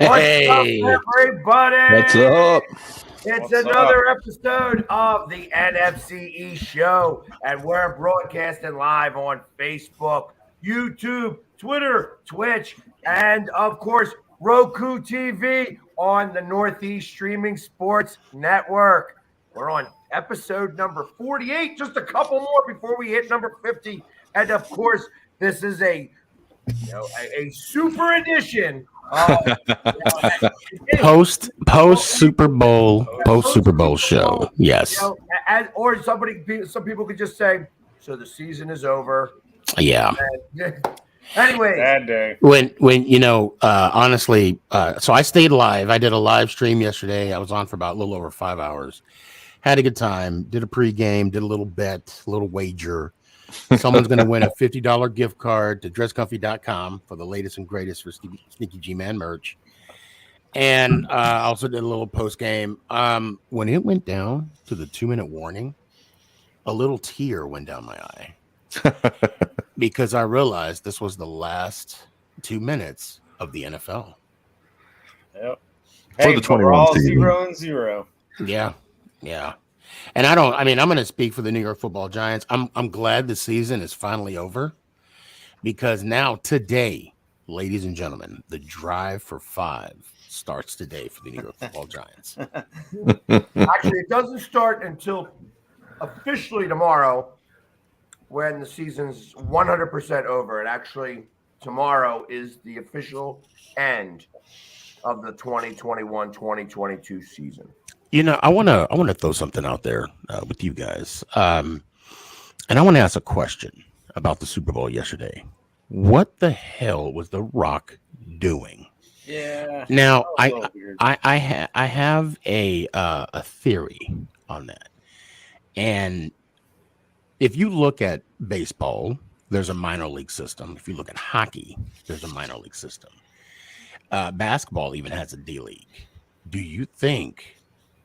Hey, what's up, everybody? What's up? It's another episode of the NFC East show, and we're broadcasting live on Facebook, YouTube, Twitter, Twitch, and of course, Roku TV on the Northeast Streaming Sports Network. We're on episode number 48, just a couple more before we hit number 50. And of course, this is a super edition post Super Bowl show. Yes. Or some people could just say, so the season is over. Yeah. Anyway, bad day. When honestly, so I stayed live. I did a live stream yesterday. I was on for about a little over 5 hours. Had a good time. Did a pregame. Did a little bet, a little wager. Someone's going to win a $50 gift card to dresscomfy.com for the latest and greatest for Sneaky G-Man merch. And I also did a little post game. When it went down to the 2-minute warning, a little tear went down my eye because I realized this was the last 2 minutes of the NFL. Yep. For the 21 season. 0-0. Yeah. And I'm going to speak for the New York Football Giants. I'm glad the season is finally over because now today, ladies and gentlemen, the drive for 5 starts today for the New York Football Giants. Actually, it doesn't start until officially tomorrow when the season's 100% over. And actually, tomorrow is the official end of the 2021-2022 season. I want to throw something out there with you guys. And I want to ask a question about the Super Bowl yesterday. What the hell was The Rock doing? Yeah. Now, I have a theory on that. And if you look at baseball, there's a minor league system. If you look at hockey, there's a minor league system. Basketball even has a D-League. Do you think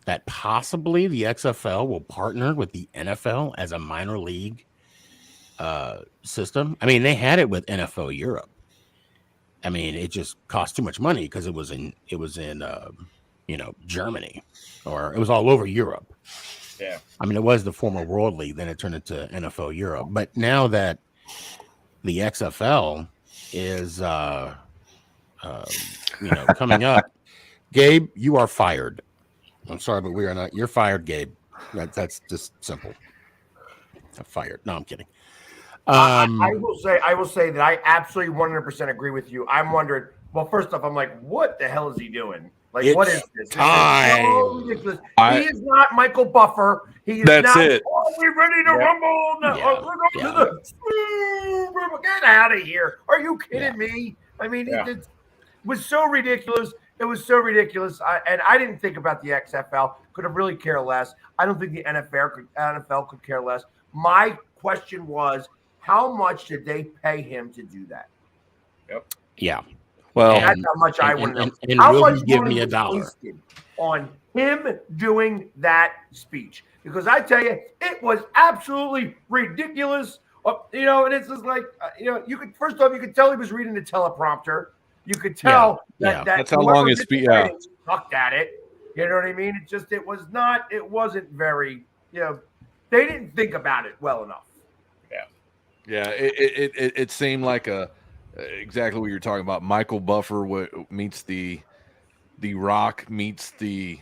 that possibly the XFL will partner with the NFL as a minor league system? I mean, they had it with NFL Europe. I mean, it just cost too much money because it was in Germany, or it was all over Europe. Yeah. I mean, it was the former World League, then it turned into NFL Europe. But now that the XFL is coming up, Gabe, you are fired. I'm sorry, but we are not. You're fired, Gabe. That's just simple. I'm fired. No, I'm kidding. I will say that I absolutely 100% agree with you. I'm wondering. Well, first off, I'm like, what the hell is he doing? Like, It's what is this? time. This is so ridiculous. He is not Michael Buffer. He is That's not. it. Oh, we ready to rumble? No, Yeah. we're going to the. Get out of here! Are you kidding me? I mean, it was so ridiculous. It was so ridiculous. I didn't think about the XFL. Could have really cared less. I don't think the NFL could care less. My question was, how much did they pay him to do that? Yep. Yeah. Well, That's how much I want to know. And How will much he give money me a was dollar? wasted on him doing that speech? Because I tell you, it was absolutely ridiculous. And it's just like, you could first off, you could tell he was reading the teleprompter. You could tell that that's how long his speech. Yeah, sucked at it. You know what I mean? It wasn't very. They didn't think about it well enough. yeah. It seemed like exactly what you're talking about. Michael Buffer meets the Rock meets the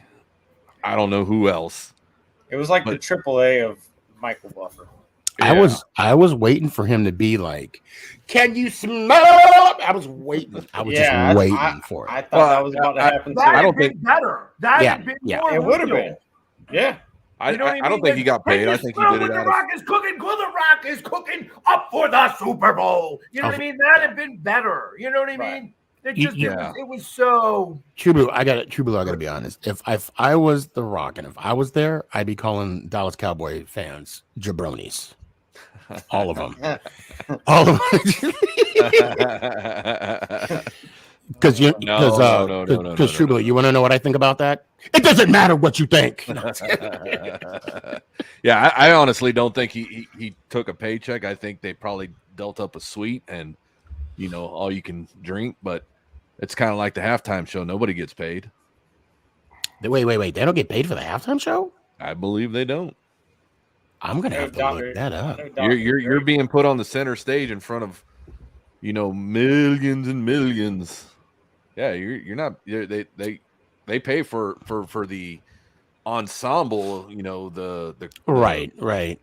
I don't know who else. It was like the AAA of Michael Buffer. Yeah. I was waiting for him to be like, "Can you smell?" I was waiting. I was just waiting for it. I thought that was about to happen too. That I don't had been think- better. That had been more It would have real. been. Yeah. I You know what don't mean? think he got paid. I think he did it The out of. Rock is cooking. The Rock is cooking up for the Super Bowl. You know what I mean? That had been better. You know what I mean? It just it was so. True Blue, I got to be honest. If I was The Rock and if I was there, I'd be calling Dallas Cowboy fans jabronis. All of them. All of them. Because True Blue, you want to know what I think about that? It doesn't matter what you think. Yeah, I honestly don't think he took a paycheck. I think they probably dealt up a suite and all you can drink, but it's kind of like the halftime show. Nobody gets paid. Wait. They don't get paid for the halftime show? I believe they don't. I'm gonna have to look that up. You're being put on the center stage in front of millions and millions. Yeah, you're not. They pay for the ensemble. The Right.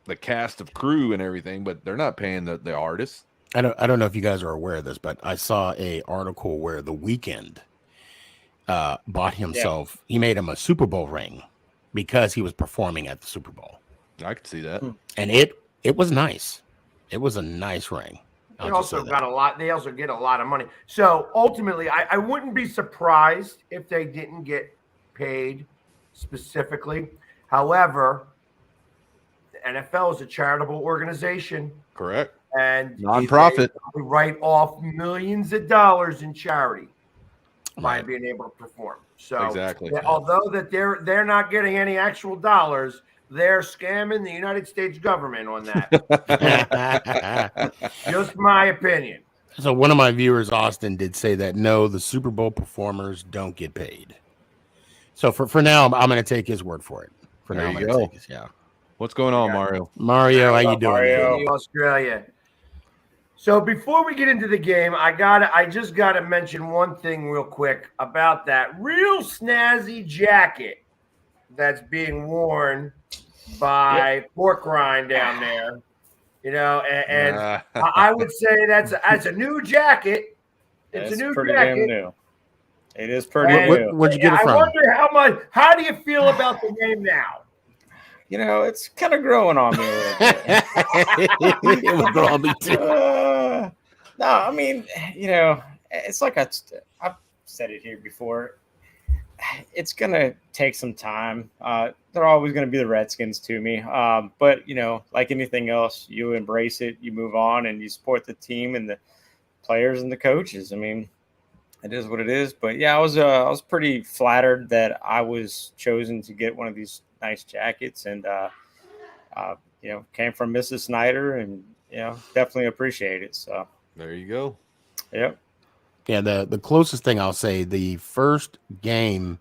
The cast of crew and everything, but they're not paying the artists. I don't know if you guys are aware of this, but I saw a article where The Weeknd bought himself. He made him a Super Bowl ring because he was performing at the Super Bowl. I could see that, and it was nice. It was a nice ring. They also got a lot. They also get a lot of money. So ultimately, I wouldn't be surprised if they didn't get paid specifically. However, the NFL is a charitable organization. Correct. And nonprofit. They write off millions of dollars in charity by being able to perform. So exactly. Although that they're not getting any actual dollars, they're scamming the United States government on that. Just my opinion. So one of my viewers, Austin, did say that no, the Super Bowl performers don't get paid. So for now, I'm going to take his word for it. For now, I'm going to take his. Yeah. What's going on, Mario? Mario, how you doing? Mario, Australia. So before we get into the game, I just gotta mention one thing real quick about that real snazzy jacket that's being worn by Pork Rind down there. And I would say that's a new jacket. It's a new pretty jacket. Damn new. It is pretty new. Where'd you get it from? I wonder how do you feel about the name now? It's kind of growing on me a little bit. It would grow on me too. No, I mean, it's like I've said it here before. It's going to take some time. They're always going to be the Redskins to me. But, like anything else, you embrace it, you move on, and you support the team and the players and the coaches. I mean, it is what it is. But, yeah, I was pretty flattered that I was chosen to get one of these nice jackets and, came from Mrs. Snyder and, definitely appreciate it. So there you go. Yep. Yeah. The closest thing I'll say, the first game,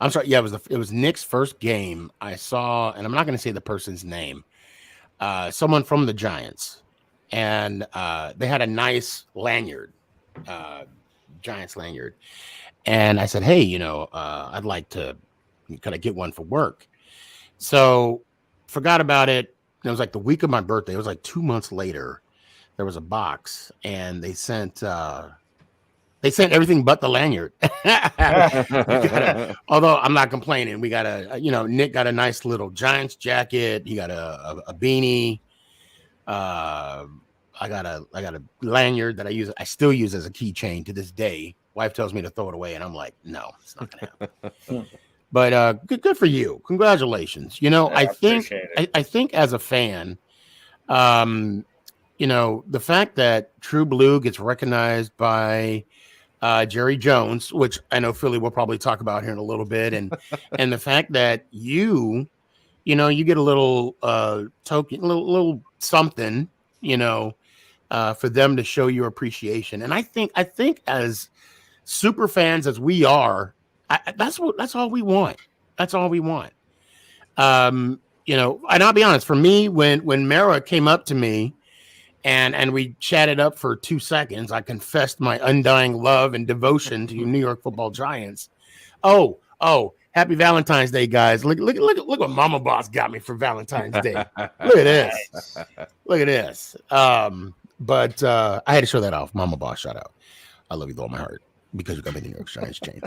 I'm sorry. Yeah, it was Nick's first game. I saw, and I'm not going to say the person's name, someone from the Giants, and they had a nice lanyard, Giants lanyard. And I said, hey, I'd like to kind of get one for work. So forgot about it. It was like the week of my birthday. It was like 2 months later. There was a box and they sent, they They sent everything but the lanyard. Although I'm not complaining. We got Nick got a nice little Giants jacket. He got a beanie. I got a lanyard that I still use as a keychain to this day. Wife tells me to throw it away, and I'm like, no, it's not gonna happen. But good for you. Congratulations. I think as a fan, the fact that True Blue gets recognized by Jerry Jones, which I know Philly will probably talk about here in a little bit, and the fact that you get a little token, little something, for them to show your appreciation. And I think as super fans as we are, that's all we want. That's all we want. And I'll be honest, for me, when Mara came up to me and we chatted up for 2 seconds, I confessed my undying love and devotion to you New York Football Giants. Oh, happy Valentine's Day, guys. Look what Mama Boss got me for Valentine's Day. Look at this. Look at this. But I had to show that off. Mama Boss, shout out. I love you with all my heart because you got me the New York Giants chain.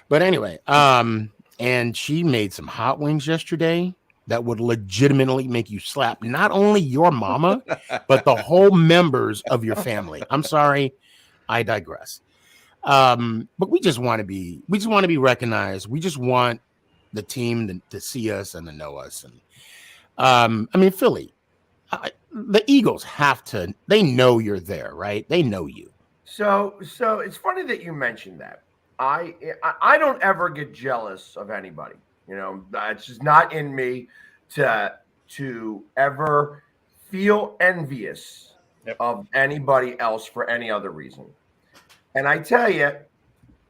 But anyway, and she made some hot wings yesterday that would legitimately make you slap not only your mama, but the whole members of your family. I'm sorry, I digress. But we just want to be recognized. We just want the team to see us and to know us. And Philly, the Eagles they know you're there, right? They know you. So it's funny that you mentioned that. I don't ever get jealous of anybody. It's just not in me to ever feel envious of anybody else for any other reason. And I tell you,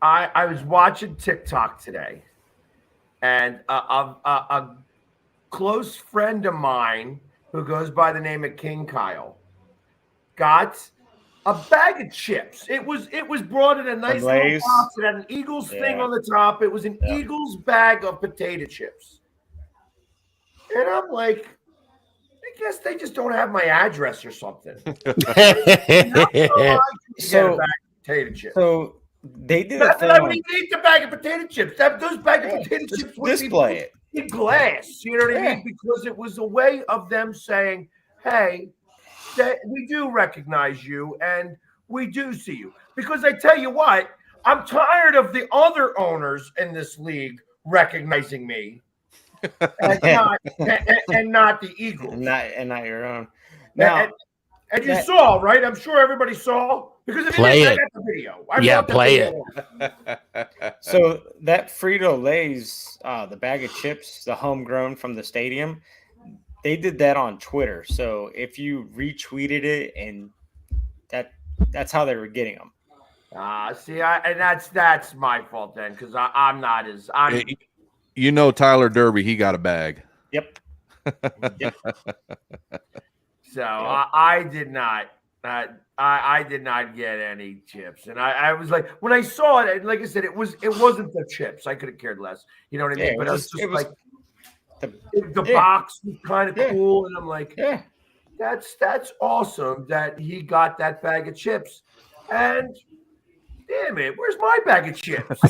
I was watching TikTok today, and a close friend of mine who goes by the name of King Kyle got a bag of chips. It was brought in a nice little box. It had an Eagles thing on the top. It was an Eagles bag of potato chips. And I'm like, I guess they just don't have my address or something. So they did a thing. I wouldn't even eat the bag of potato chips. Those bag of potato chips would display be in glass. You know what I mean? Because it was a way of them saying, hey, that we do recognize you and we do see you. Because I tell you what, I'm tired of the other owners in this league recognizing me and not the Eagles. And not your own. Now, and you saw, right? I'm sure everybody saw. Because if play you it. I got the video. Play it. So that Frito-Lay's, the bag of chips, the homegrown from the stadium, they did that on Twitter. So if you retweeted it, and that's how they were getting them. That's my fault then, because I'm not as Tyler Derby, he got a bag. Yep. So I did not. I did not get any chips, and I was like, when I saw it, and like I said, it wasn't the chips. I could have cared less. You know what I mean? But it was the box was kind of cool, and I'm like, that's awesome that he got that bag of chips. And damn it, where's my bag of chips? So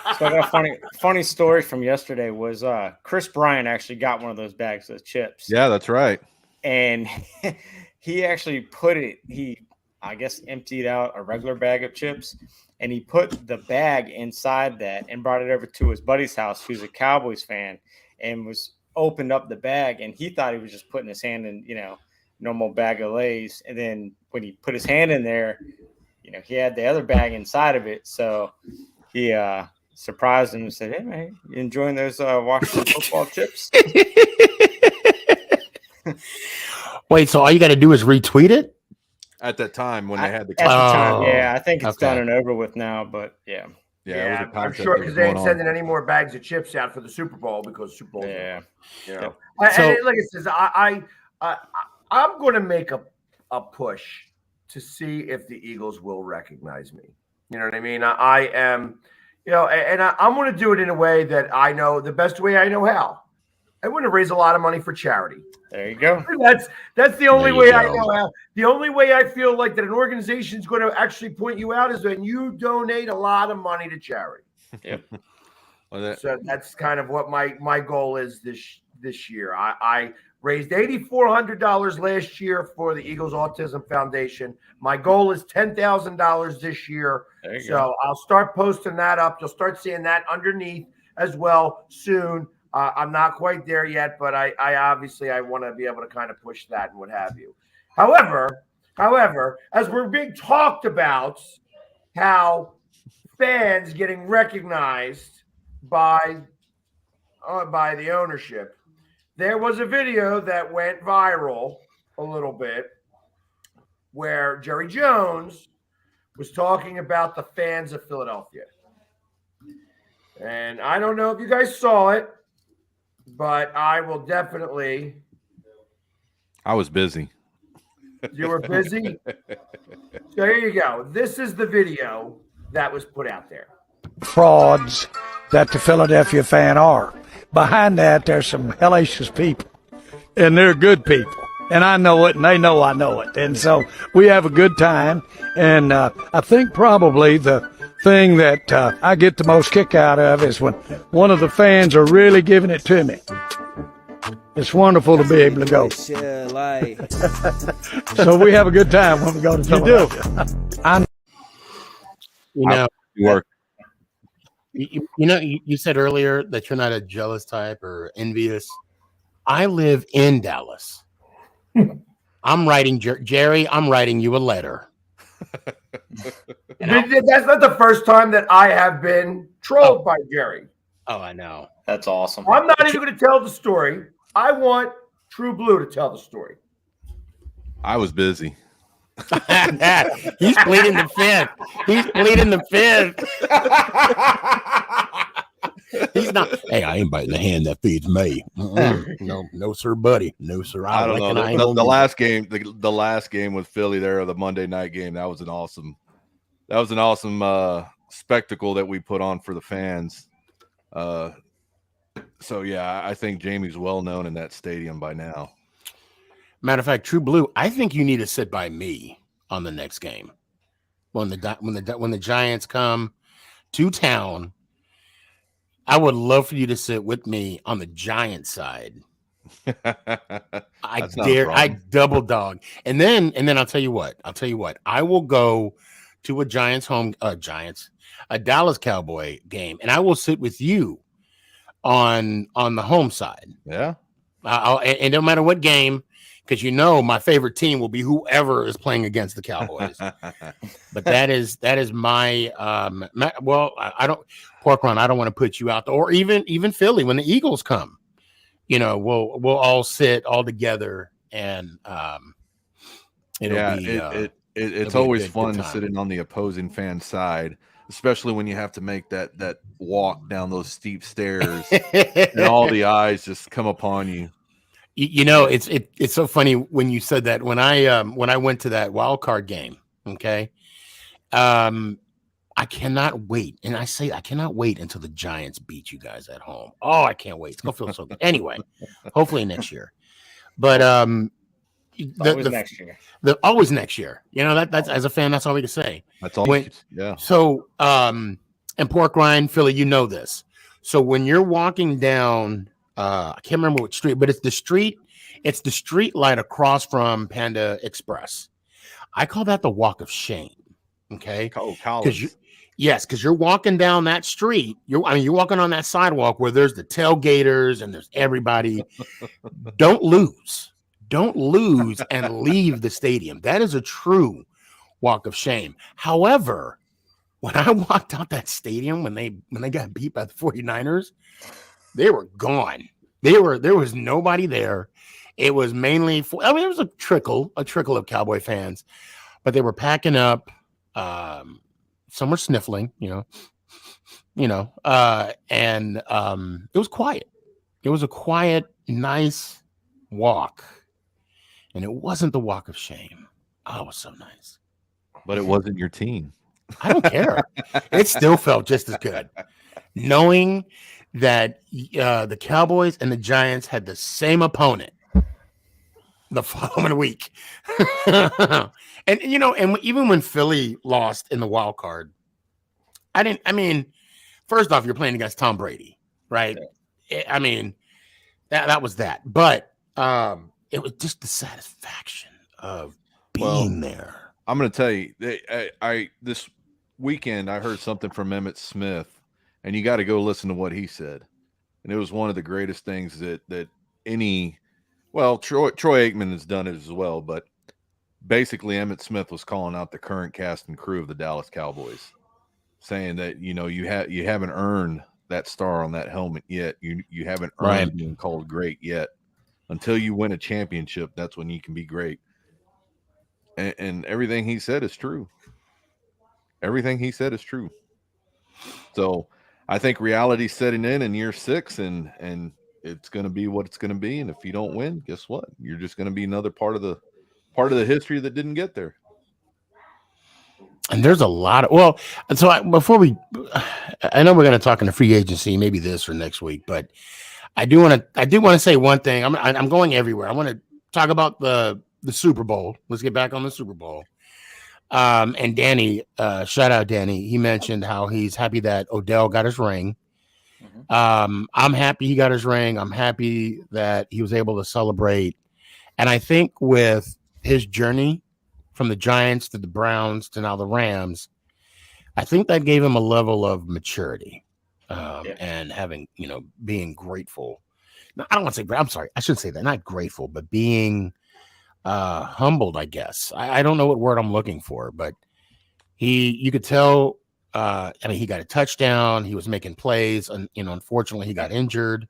I got a funny story from yesterday was Chris Bryant actually got one of those bags of chips. Yeah, that's right. And he actually I guess emptied out a regular bag of chips, and he put the bag inside that and brought it over to his buddy's house, who's a Cowboys fan, and opened up the bag, and he thought he was just putting his hand in, normal bag of Lay's. And then when he put his hand in there, he had the other bag inside of it. So he surprised him and said, "Hey man, you enjoying those Washington football chips?" Wait, so all you got to do is retweet it? At that time when they had the at the time, I think it's done and over with now, but yeah, I'm sure because they ain't sending any more bags of chips out for the Super Bowl because Super Bowl. Yeah, and like it says, I'm going to make a push to see if the Eagles will recognize me. You know what I mean? I am, and I'm going to do it in a way that I know the best way I know how. I wouldn't raise a lot of money for charity. There you go. That's the only way I go. know how. The only way I feel like that an organization is going to actually point you out is when you donate a lot of money to charity. Yep. So that's kind of what my goal is this year. I raised $8,400 last year for the Eagles Autism Foundation. My goal is $10,000 this year. So I'll start posting that up. You'll start seeing that underneath as well soon. I'm not quite there yet, but I obviously I want to be able to kind of push that and what have you. However, as we're being talked about, how fans getting recognized by the ownership, there was a video that went viral a little bit where Jerry Jones was talking about the fans of Philadelphia. And I don't know if you guys saw it, but I will definitely. I was busy. You were busy? So here you go. This is the video that was put out there. Frauds that the Philadelphia fan are. Behind that, there's some hellacious people, and they're good people. And I know it, and they know I know it. And so we have a good time. And I think probably the thing that I get the most kick out of is when one of the fans are really giving it to me. It's wonderful to be able to go. So we have a good time when we go to Philadelphia. You said earlier that you're not a jealous type or envious. I live in Dallas. I'm writing Jerry. I'm writing you a letter. That's not the first time that I have been trolled by Jerry. Oh, I know. That's awesome. I'm not even going to tell the story. I want True Blue to tell the story. I was busy. He's pleading the fifth. He's not. Hey, I ain't biting the hand that feeds me. No, sir, buddy. No, sir. I don't know. The last game, the last game with Philly there, the Monday night game, that was an awesome spectacle that we put on for the fans. So yeah, I think Jamie's well known in that stadium by now. Matter of fact, True Blue, I think you need to sit by me on the next game when the Giants come to town. I would love for you to sit with me on the Giants side. I double dog, and then I'll tell you what. I will go to a a Dallas Cowboy game, and I will sit with you on the home side. Yeah, and no matter what game, because my favorite team will be whoever is playing against the Cowboys. But that is my I don't Pork Run. I don't want to put you out there, or even Philly when the Eagles come. We'll all sit all together, and it's always fun sitting on the opposing fan side, especially when you have to make that walk down those steep stairs and all the eyes just come upon you. It's so funny when you said that. When I went to that wild card game, okay, I cannot wait, and I say I cannot wait until the Giants beat you guys at home. Oh, I can't wait. It's gonna feel so good. Anyway, hopefully next year, but next year. Always next year. That's as a fan, that's all we can say. That's all. Yeah. So, and Pork Rind, Philly, this. So when you're walking down, I can't remember what street, but it's the street light across from Panda Express. I call that the walk of shame. Okay. Because you're walking down that street. You're walking on that sidewalk where there's the tailgaters and there's everybody. Don't lose and leave the stadium. That is a true walk of shame. However, when I walked out that stadium, when they got beat by the 49ers, they were gone. There was nobody there. It was mainly there was a trickle of Cowboy fans, but they were packing up. Some were sniffling, and it was quiet. It was a quiet, nice walk, and it wasn't the walk of shame. Oh, it was so nice. But it wasn't your team. I don't care. It still felt just as good, knowing that the Cowboys and the Giants had the same opponent the following week. And even when Philly lost in the wild card, first off, you're playing against Tom Brady, right? I mean, that was that. But it was just the satisfaction of being there. I'm going to tell you, this weekend I heard something from Emmitt Smith, and you got to go listen to what he said. And it was one of the greatest things that any – well, Troy Aikman has done it as well, but basically Emmitt Smith was calling out the current cast and crew of the Dallas Cowboys, saying that, you haven't earned that star on that helmet yet. You haven't earned being called great yet. Until you win a championship, that's when you can be great. And everything he said is true. Everything he said is true. So I think reality's setting in year 6, and it's going to be what it's going to be. And if you don't win, guess what? You're just going to be another part of the history that didn't get there. And there's a lot of I know we're going to talk in the free agency, maybe this or next week, but I do want to say one thing. I'm going everywhere. I want to talk about the Super Bowl. Let's get back on the Super Bowl. And Danny, shout out Danny. He mentioned how he's happy that Odell got his ring. I'm happy he got his ring. I'm happy that he was able to celebrate. And I think with his journey from the Giants to the Browns to now the Rams, I think that gave him a level of maturity and having, being grateful. No, I don't want to say, I'm sorry, I shouldn't say that. Not grateful, but being humbled, I guess. I don't know what word I'm looking for, but you could tell, he got a touchdown. He was making plays, and, unfortunately he got injured.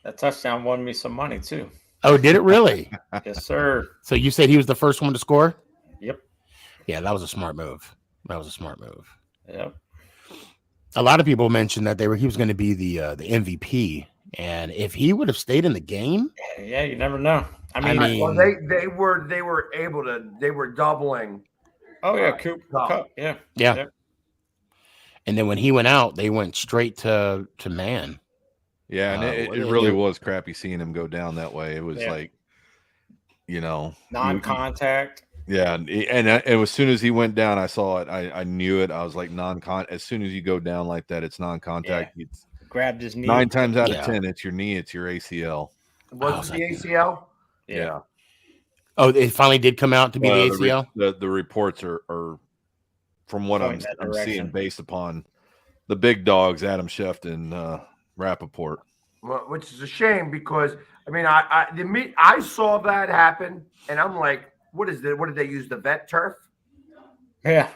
That touchdown won me some money too. Oh, did it really? Yes, sir. So you said he was the first one to score? Yep. Yeah, that was a smart move. Yep. A lot of people mentioned that he was going to be the MVP, and if he would have stayed in the game, yeah, you never know. Well, they were able to. They were doubling. Oh yeah, Kupp. Yeah. And then when he went out, they went straight to man. Yeah, and it really was crappy seeing him go down that way. It was like, non-contact. Yeah, and as soon as he went down, I saw it. I knew it. I was like, non-contact. As soon as you go down like that, it's non-contact. Yeah. Grabbed his knee. 9 times out of 10, it's your knee. It's your ACL. Was it the ACL? Yeah. Oh, it finally did come out to be the ACL? The reports are from what I'm seeing, based upon the big dogs, Adam Schefter and Rappaport. Well, which is a shame because, I saw that happen, and I'm like, what is it? What did they use, the vet turf? Yeah.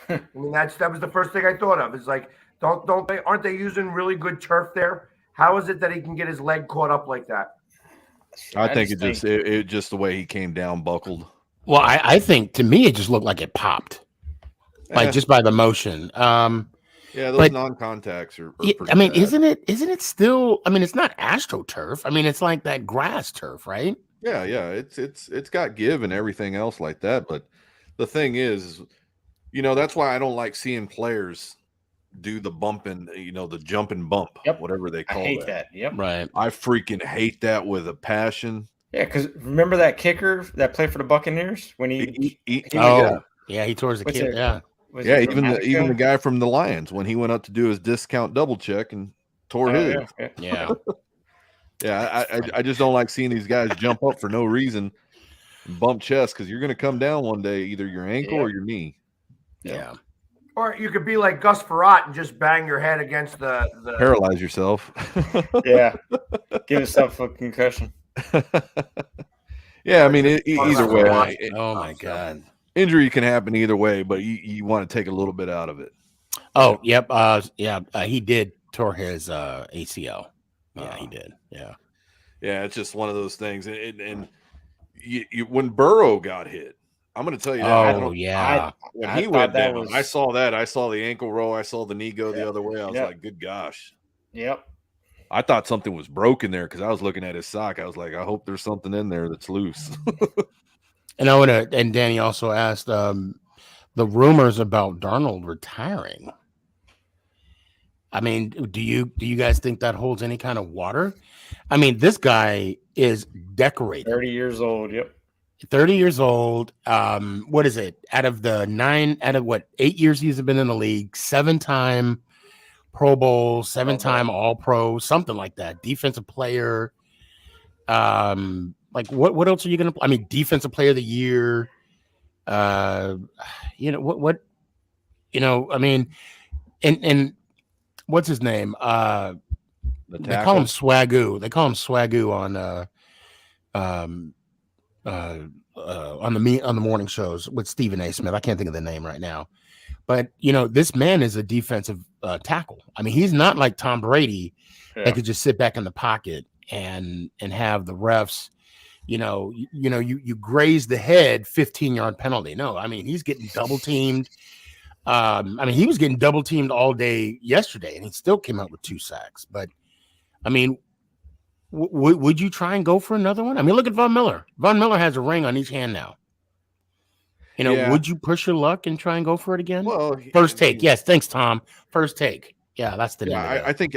That was the first thing I thought of. It's like, aren't they using really good turf there? How is it that he can get his leg caught up like that? I think it just the way he came down buckled. Well, I think to me it just looked like it popped, like just by the motion. Those non-contacts are bad. Isn't it still? It's not AstroTurf. It's like that grass turf, right? Yeah. It's got give and everything else like that. But the thing is, that's why I don't like seeing players do the bumping, the jump and bump, whatever they call it. I hate that. Yep. Right. I freaking hate that with a passion. Yeah, because remember that kicker that played for the Buccaneers when he he tore his Achilles. Even the guy from the Lions when he went up to do his discount double check and tore his. Yeah. I just don't like seeing these guys jump up for no reason and bump chest, because you're going to come down one day, either your ankle or your knee. Yeah. Or you could be like Gus Frerotte and just bang your head against the paralyze yourself. Yeah. Give yourself a concussion. Yeah, either way. Oh my God. Injury can happen either way, but you want to take a little bit out of it. Oh, yep. He did tore his ACL. Yeah, he did. Yeah. Yeah, it's just one of those things. And you when Burrow got hit, I'm going to tell you that. When he went down, I saw that. I saw the ankle roll. I saw the knee go the other way. I was like, good gosh. Yep. I thought something was broken there because I was looking at his sock. I was like, I hope there's something in there that's loose. And Danny also asked the rumors about Darnold retiring. I mean, do you guys think that holds any kind of water? I mean, this guy is decorated. 30 years old. Yep. 30 years old. What is it? Out of 8 years he's been in the league, 7-time Pro Bowl, 7-time All-Pro, something like that. Defensive player. Like what else are you gonna? I mean, Defensive Player of the Year. What? I mean, and what's his name? They call him Swagoo. They call him Swagoo on the morning shows with Stephen A. Smith. I can't think of the name right now, but this man is a defensive tackle. I mean, he's not like Tom Brady that could just sit back in the pocket and have the refs. You graze the head, 15-yard penalty. No, I mean he's getting double teamed. I mean he was getting double teamed all day yesterday, and he still came out with 2 sacks. But I mean, would you try and go for another one? I mean, look at Von Miller. Von Miller has a ring on each hand now. Would you push your luck and try and go for it again? Well, first take. Yes, thanks, Tom. First take. Yeah, that's the name. I think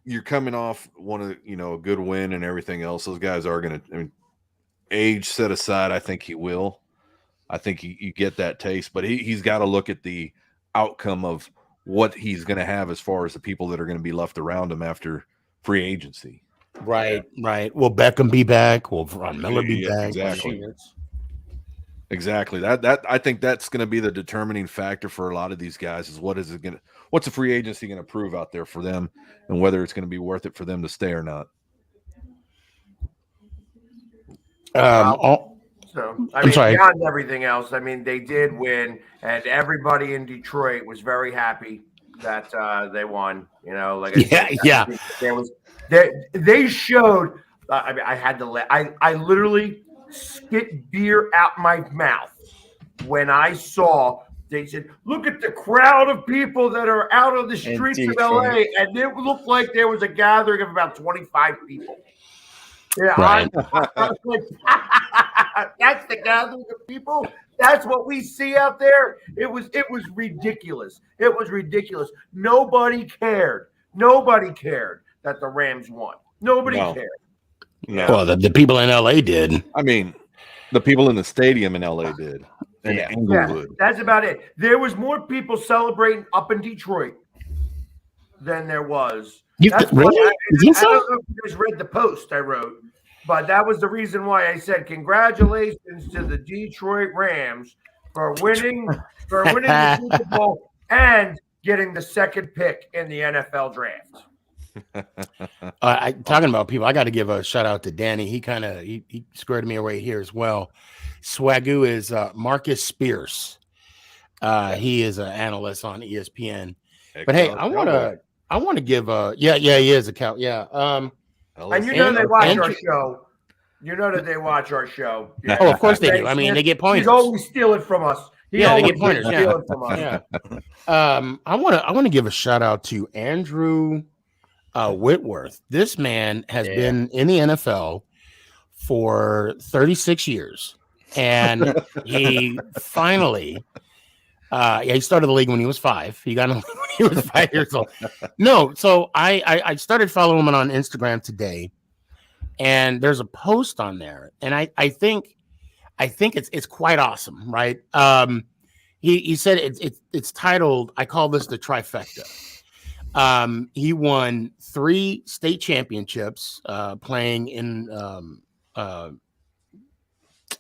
you're coming off one of a good win and everything else. Those guys are going to. I mean, age set aside, I think he will. I think you get that taste, but he's got to look at the outcome of what he's going to have as far as the people that are going to be left around him after free agency. Right. Will Beckham be back? Will Von Miller be back? Exactly. That I think that's going to be the determining factor for a lot of these guys is what's the free agency going to prove out there for them, and whether it's going to be worth it for them to stay or not. Beyond everything else, I mean, they did win, and everybody in Detroit was very happy that they won. They showed. I mean, I had to I literally spit beer out my mouth when I saw. They said, "Look at the crowd of people that are out on the streets of LA," and it looked like there was a gathering of about 25 people. Yeah, right. I was like, that's the gathering of people. That's what we see out there. It was ridiculous. It was ridiculous. Nobody cared. Nobody cared that the Rams won. Nobody cared. No. Well, the people in LA did. I mean, the people in the stadium in LA did. Yeah, that's about it. There was more people celebrating up in Detroit than there was. Really? I don't know if you guys read the post I wrote, but that was the reason why I said congratulations to the Detroit Rams for winning the Super Bowl and getting the second pick in the NFL draft. Talking about people, I got to give a shout out to Danny. He squared me away here as well. Swagoo is Marcus Spears. He is an analyst on ESPN. But hey, I want to give he is a cow. Yeah. And they watch our show. You know that they watch our show. Yeah. Oh, of course they do. I mean, they get pointers. He's always stealing from us. They get pointers. From us. Yeah. I want to give a shout out to Andrew Whitworth. This man has been in the NFL for 36 years, and he finally. He started the league when he was 5. He got in the league when he was 5 years old. No, so I started following him on Instagram today, and there's a post on there, and I think it's quite awesome, right? He said it's titled, I call this the trifecta. He won 3 state championships playing in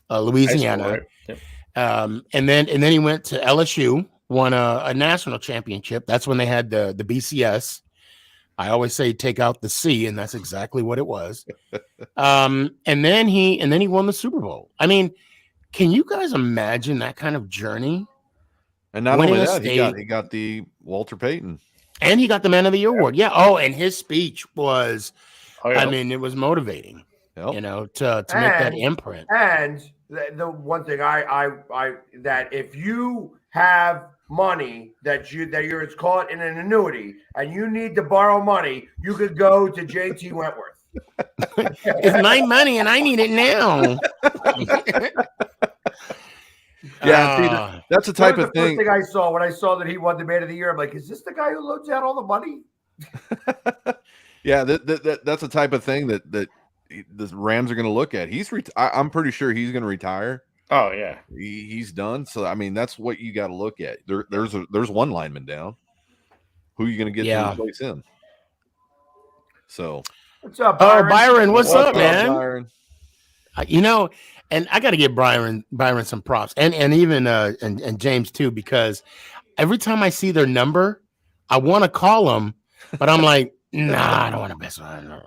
Louisiana. And then he went to LSU, won a national championship. That's when they had the BCS. I always say take out the C, and that's exactly what it was. And then he won the Super Bowl. I mean, can you guys imagine that kind of journey? And not only that, he got the Walter Payton. And he got the Man of the Year award. Yeah. Oh, and his speech was, I mean, it was motivating, to make that imprint. And the one thing I that if you have money that you're caught in an annuity and you need to borrow money, you could go to JT Wentworth. It's my money and I need it now. Yeah, see, that's the type That was of the first thing. thing I saw when I saw that he won the Man of the Year. I'm like, is this the guy who loads out all the money? Yeah, that's the type of thing that the Rams are going to look at. I'm pretty sure he's going to retire. Oh yeah, he's done. So I mean, that's what you got to look at. There's one lineman down. Who are you going to get to replace him? So, what's up, Byron? Oh, Byron, what's up, man? Byron? You know, and I got to give Byron some props, and even and James too, because every time I see their number, I want to call them, but I'm like, nah, I don't want to mess with them.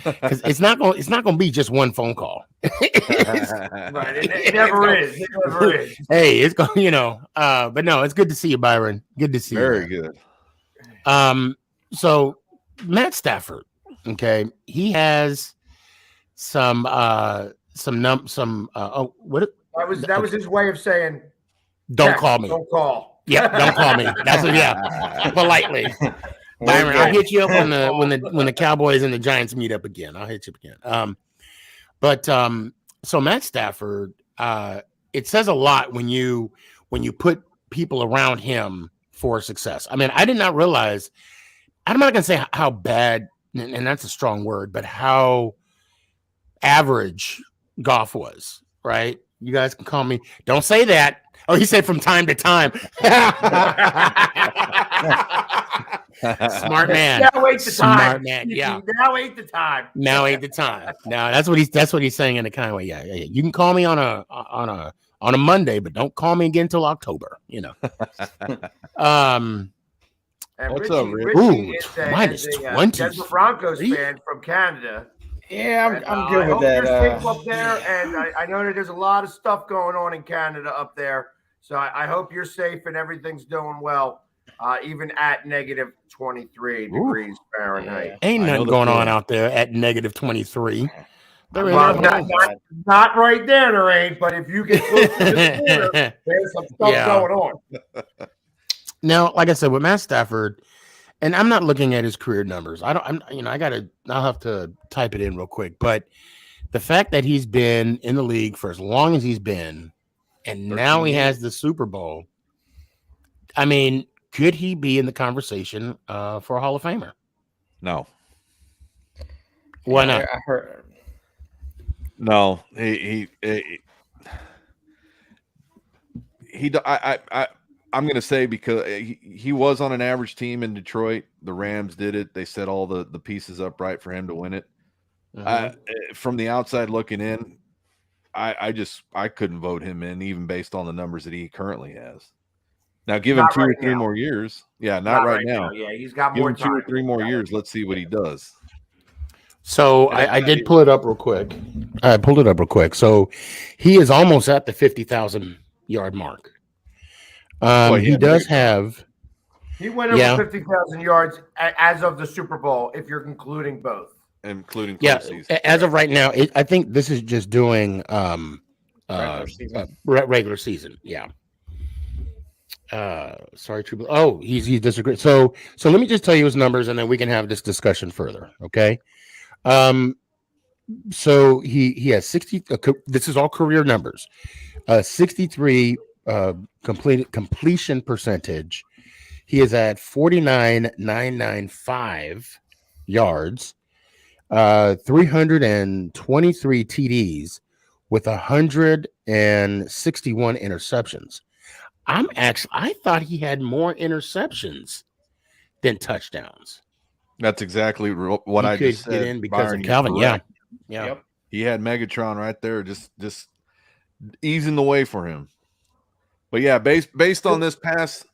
Because it's not going to be just one phone call. Right, it never is. It never is. Hey, it's going, but no, it's good to see you, Byron. Good to see you. Very good. So Matt Stafford, okay, he has some what? That was his way of saying, don't call me. Don't call. Yep, don't call me. That's what, politely. Byron, I'll hit you up when the Cowboys and the Giants meet up again. I'll hit you up again. So Matt Stafford, it says a lot when you put people around him for success. I mean, I did not realize. I'm not gonna say how bad, and that's a strong word, but how average Goff was. Right? You guys can call me. Don't say that. Oh, he said from time to time. Smart man. Now ain't the time. Smart man. Yeah. Now ain't the time. Now ain't the time. No, that's what he's saying in a kind of way. Yeah. You can call me on a Monday, but don't call me again until October. And what's Richie, up, Rich? Richie is minus is 20. Denver Broncos fan from Canada. yeah, I'm good I with hope that. you're safe up there, and I know that there's a lot of stuff going on in Canada up there. So I hope you're safe and everything's doing well, even at negative 23 degrees Fahrenheit. Ain't nothing going on out there at negative 23. Well, not right there ain't, but if you get close to the border, there's some stuff going on. Now, like I said, with Matt Stafford, and I'm not looking at his career numbers. I'll have to type it in real quick. But the fact that he's been in the league for as long as he's been, and now he has the Super Bowl. I mean, could he be in the conversation for a Hall of Famer? No. Why not? I heard. No, I'm going to say because he was on an average team in Detroit. The Rams did it. They set all the pieces up right for him to win it. From the outside looking in, I couldn't vote him in, even based on the numbers that he currently has. Now, give him 2 or 3 more years. Yeah, not right now. Yeah, he's got Give more him time. 2 or 3 more years. Let's see what he does. So I did pull it up real quick. I pulled it up real quick. So he is almost at the 50,000 yard mark. He does have. He went over 50,000 yards as of the Super Bowl, if you're including both. Including season. As of right now, I think this is just doing regular season. Yeah. Sorry, True. Oh, he's disagreed. So let me just tell you his numbers, and then we can have this discussion further. Okay. So he has 60. This is all career numbers. 63 completion percentage. He is at 49,995 yards. 323 TDs with 161 interceptions. I thought he had more interceptions than touchdowns. That's exactly what I just said. Get in because of Calvin. Yeah. Yep. He had Megatron right there, just easing the way for him. But yeah, based on this past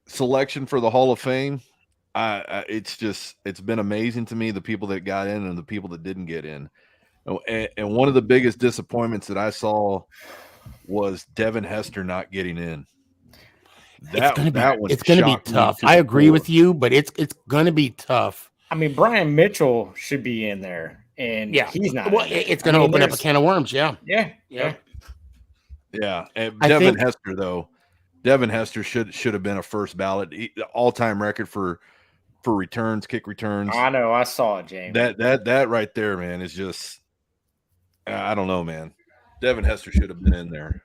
selection for the Hall of Fame, it's been amazing to me, the people that got in and the people that didn't get in. And one of the biggest disappointments that I saw was Devin Hester not getting in. It's going to be tough. I agree with you, but it's going to be tough. I mean, Brian Mitchell should be in there, and he's not. Well, it's going to open up a can of worms. Yeah. And Devin Hester should have been a first ballot all-time record for returns, kick returns. I know, I saw it, James. That right there, man, is just I don't know, man. Devin Hester should have been in there.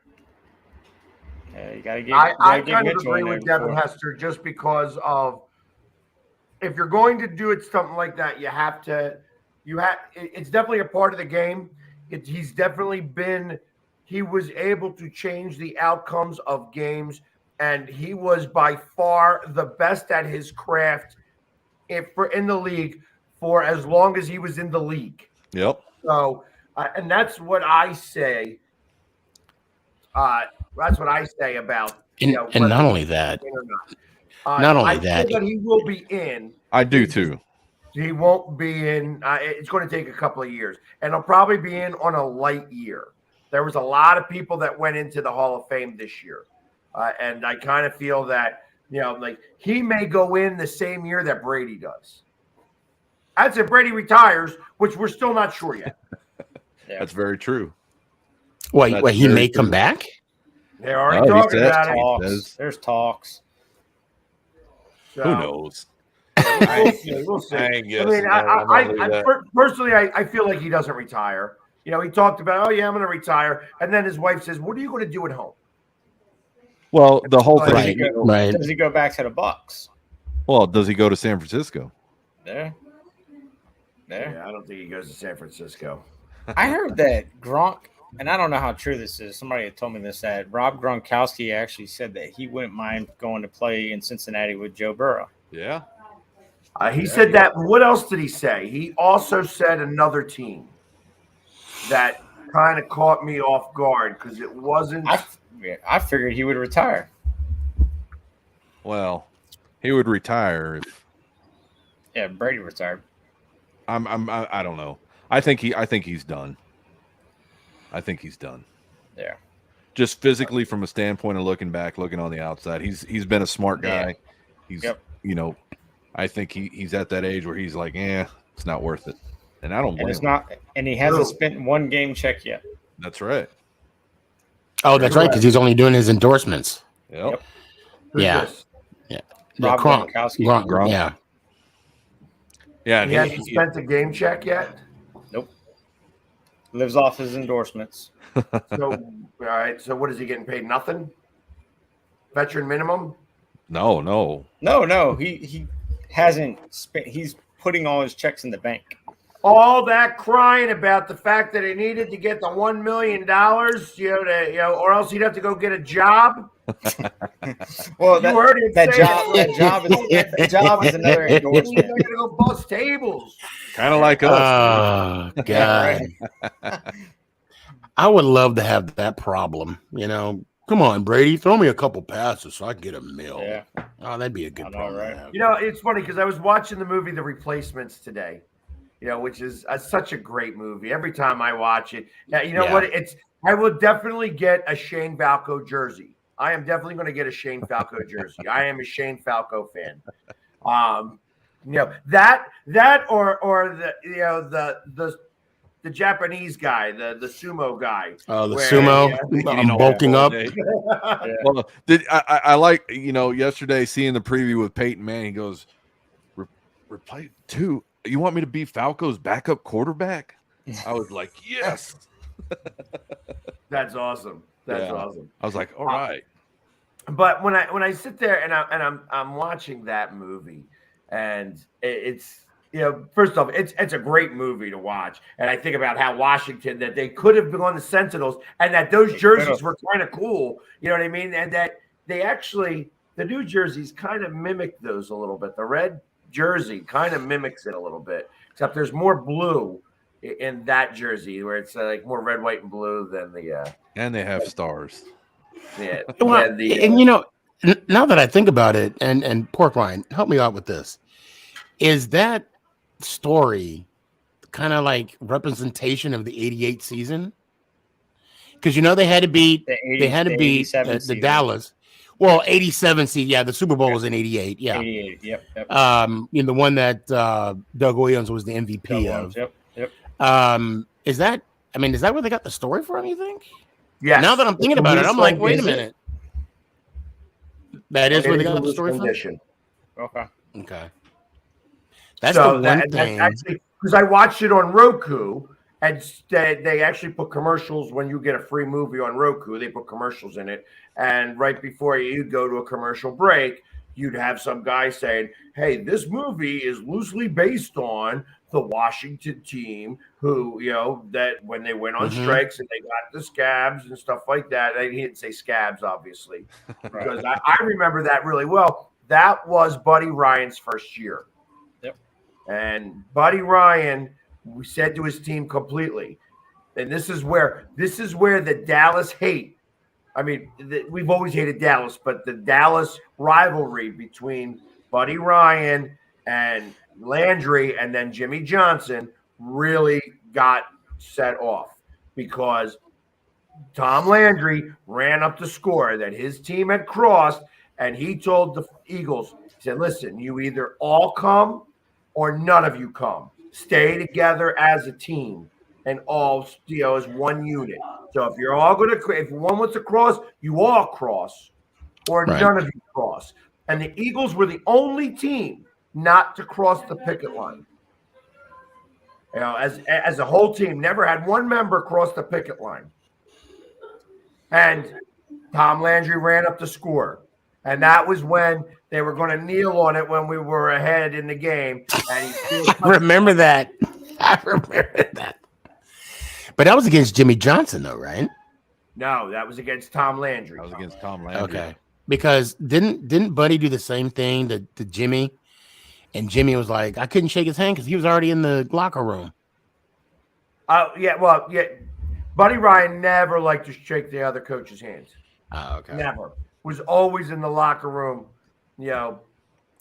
You got to get. I get kind of Mitchell agree in there with Devin before. Hester just because of if you're going to do it something like that, you have to. It's definitely a part of the game. He's definitely been. He was able to change the outcomes of games, and he was by far the best at his craft in the league for as long as he was in the league. Yep. So, and that's what I say. That's what I say about And not only that, not only I that, feel that he will be in. I do too. He won't be in. It's going to take a couple of years, and he'll probably be in on a light year. There was a lot of people that went into the Hall of Fame this year, and I kind of feel that like he may go in the same year that Brady does. That's if Brady retires, which we're still not sure yet. That's very true. Wait, he may come back? They're already talking about it. There's talks. So, who knows? We'll see. I mean, personally, I feel like he doesn't retire. He talked about, I'm going to retire. And then his wife says, what are you going to do at home? Well, the whole thing. Right. Does he go back to the Bucs? Well, does he go to San Francisco? There. Yeah, I don't think he goes to San Francisco. I heard that Gronk, and I don't know how true this is. Somebody had told me this, that Rob Gronkowski actually said that he wouldn't mind going to play in Cincinnati with Joe Burrow. Yeah. He said that. What else did he say? He also said another team that kind of caught me off guard because it wasn't. I figured he would retire. Well, he would retire if. Yeah, Brady retired. I don't know. I think he's done. I think he's done. Yeah. Just physically, from a standpoint of looking back, looking on the outside, he's been a smart guy. He's I think he's at that age where he's like, it's not worth it. And I don't blame him. And he hasn't spent one game check yet. That's right. Oh, that's right, because he's only doing his endorsements. Yep. Yeah. Rob Gronkowski. Gronk. Yeah. Yeah. He hasn't spent a game check yet? Nope. Lives off his endorsements. So, all right. So, what is he getting paid? Nothing? Veteran minimum? No. He hasn't spent. He's putting all his checks in the bank. All that crying about the fact that he needed to get the $1 million, or else he'd have to go get a job. Well, you heard him that say that job is another endorsement. He's going to go bust tables. Kind of like us. Oh, God. I would love to have that problem. Come on, Brady, throw me a couple passes so I can get a mill. Yeah. Oh, that'd be a good problem. Right? It's funny because I was watching the movie The Replacements today. Which is such a great movie. Every time I watch it, what? I will definitely get a Shane Falco jersey. I am definitely going to get a Shane Falco jersey. I am a Shane Falco fan. That or the Japanese guy, the sumo guy. Oh, the sumo. I'm bulking up. Well, I like yesterday seeing the preview with Peyton Manning. He goes, replace two. You want me to be Falco's backup quarterback? I was like, yes. That's awesome. That's awesome. I was like, all right. But when I sit there and I'm watching that movie, and it's first off, it's a great movie to watch, and I think about how Washington, that they could have been on the Sentinels, and that those jerseys were kind of cool. You know what I mean? And that they actually, the new jerseys kind of mimic those a little bit. The red jersey kind of mimics it a little bit, except there's more blue in that jersey, where it's like more red, white, and blue than the. And they have stars. Yeah. Well, now that I think about it, and Porkline, help me out with this. Is that story kind of like representation of the '88 season? Because they had to beat the Dallas. Well, 87 seed, yeah. The Super Bowl was in 88, yeah. 88, yep. The one that Doug Williams was the MVP of. Yep. Is that where they got the story from, you think? Yeah. Now that I'm thinking about it, I'm like, wait a minute. That is where they got the story from? Okay. That's the one thing. Actually, because I watched it on Roku, And they actually put commercials when you get a free movie on Roku. They put commercials in it. And right before you go to a commercial break, you'd have some guy saying, hey, this movie is loosely based on the Washington team who, that when they went on strikes and they got the scabs and stuff like that. He didn't say scabs, obviously, because I remember that really well. That was Buddy Ryan's first year. Yep. And Buddy Ryan, we said to his team completely, and this is where the Dallas hate. I mean, we've always hated Dallas, but the Dallas rivalry between Buddy Ryan and Landry and then Jimmy Johnson really got set off because Tom Landry ran up the score that his team had crossed, and he told the Eagles, he said, listen, you either all come or none of you come. Stay together as a team and all, as one unit. So if you're all going to, if one wants to cross, you all cross, or none of you cross. And the Eagles were the only team not to cross the picket line. As a whole team, never had one member cross the picket line. And Tom Landry ran up the score. And that was when they were going to kneel on it when we were ahead in the game. And I remember that. But that was against Jimmy Johnson, though, right? No, that was against Tom Landry. That was against Tom Landry. Okay. Because didn't Buddy do the same thing to Jimmy? And Jimmy was like, I couldn't shake his hand because he was already in the locker room. Buddy Ryan never liked to shake the other coach's hands. Oh, okay. Never. Was always in the locker room,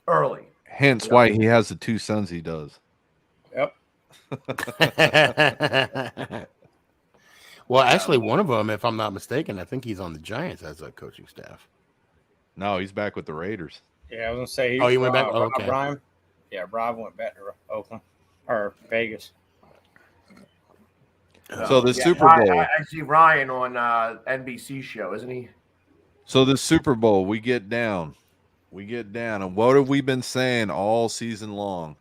early. Hence why he has the two sons he does. Yep. Well, actually, one of them, if I'm not mistaken, I think he's on the Giants as a coaching staff. No, he's back with the Raiders. Yeah, I was gonna say. He went back. Okay. Rob went back to Oakland or Vegas. So the Super Bowl. I see Ryan on NBC show, isn't he? So the Super Bowl, we get down, and what have we been saying all season long?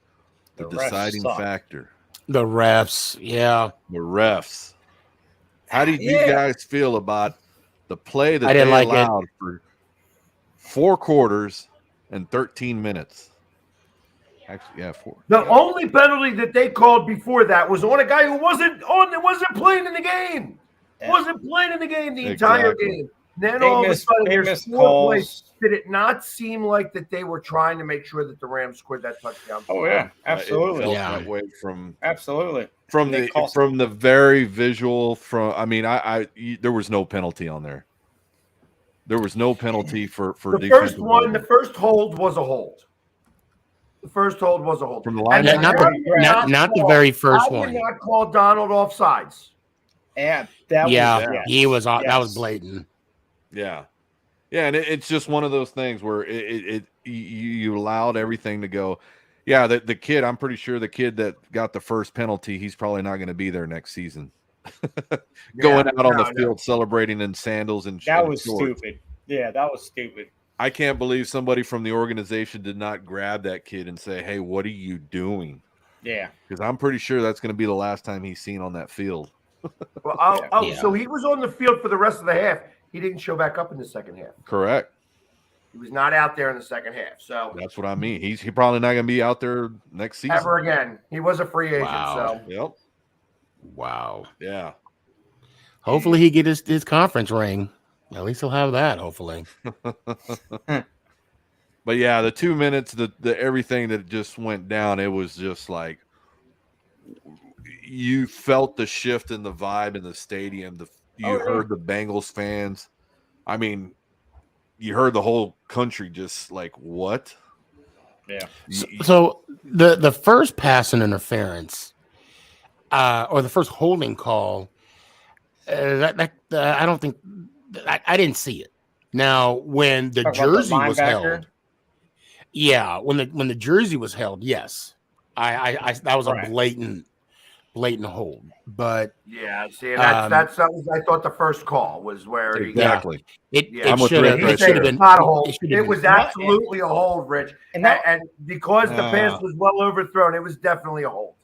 The deciding factor. The refs, yeah. The refs. How did you guys feel about the play that they allowed for 4 quarters and 13 minutes? Actually, 4. The only penalty that they called before that was on a guy who wasn't playing in the game. Wasn't playing in the game the entire game. Then all of a sudden, there's 4 plays. Did it not seem like that they were trying to make sure that the Rams scored that touchdown? Oh yeah, absolutely. It felt that way from the very visual. There was no penalty on there. There was no penalty for the first one. The first hold was a hold. The first hold was a hold from the line. Not the very first one. I did not call Donald offsides. Yeah, he was. That was blatant. Yeah, and it's just one of those things where you allowed everything to go. Yeah, the kid. I'm pretty sure the kid that got the first penalty, he's probably not going to be there next season. Going out on the field celebrating in sandals and that was stupid. Yeah, that was stupid. I can't believe somebody from the organization did not grab that kid and say, "Hey, what are you doing?" Yeah, because I'm pretty sure that's going to be the last time he's seen on that field. So he was on the field for the rest of the half. He didn't show back up in the second half. Correct. He was not out there in the second half. So that's what I mean. He's probably not going to be out there next season ever again. He was a free agent. Wow. So yep. Wow. Yeah. Hopefully he get his conference ring. At least he'll have that. Hopefully. But yeah, the 2 minutes, the everything that just went down, it was just like you felt the shift in the vibe in the stadium. You heard the Bengals fans. I mean, you heard the whole country just like, what? Yeah. So the first pass and interference, or the first holding call, I don't think I didn't see it. Now, when the jersey was held, when the jersey was held, yes, I that was a blatant hold. But that's I thought the first call was where exactly. It should have been not a hold. It was absolutely a hold, Rich, and because the pass was well overthrown, it was definitely a hold.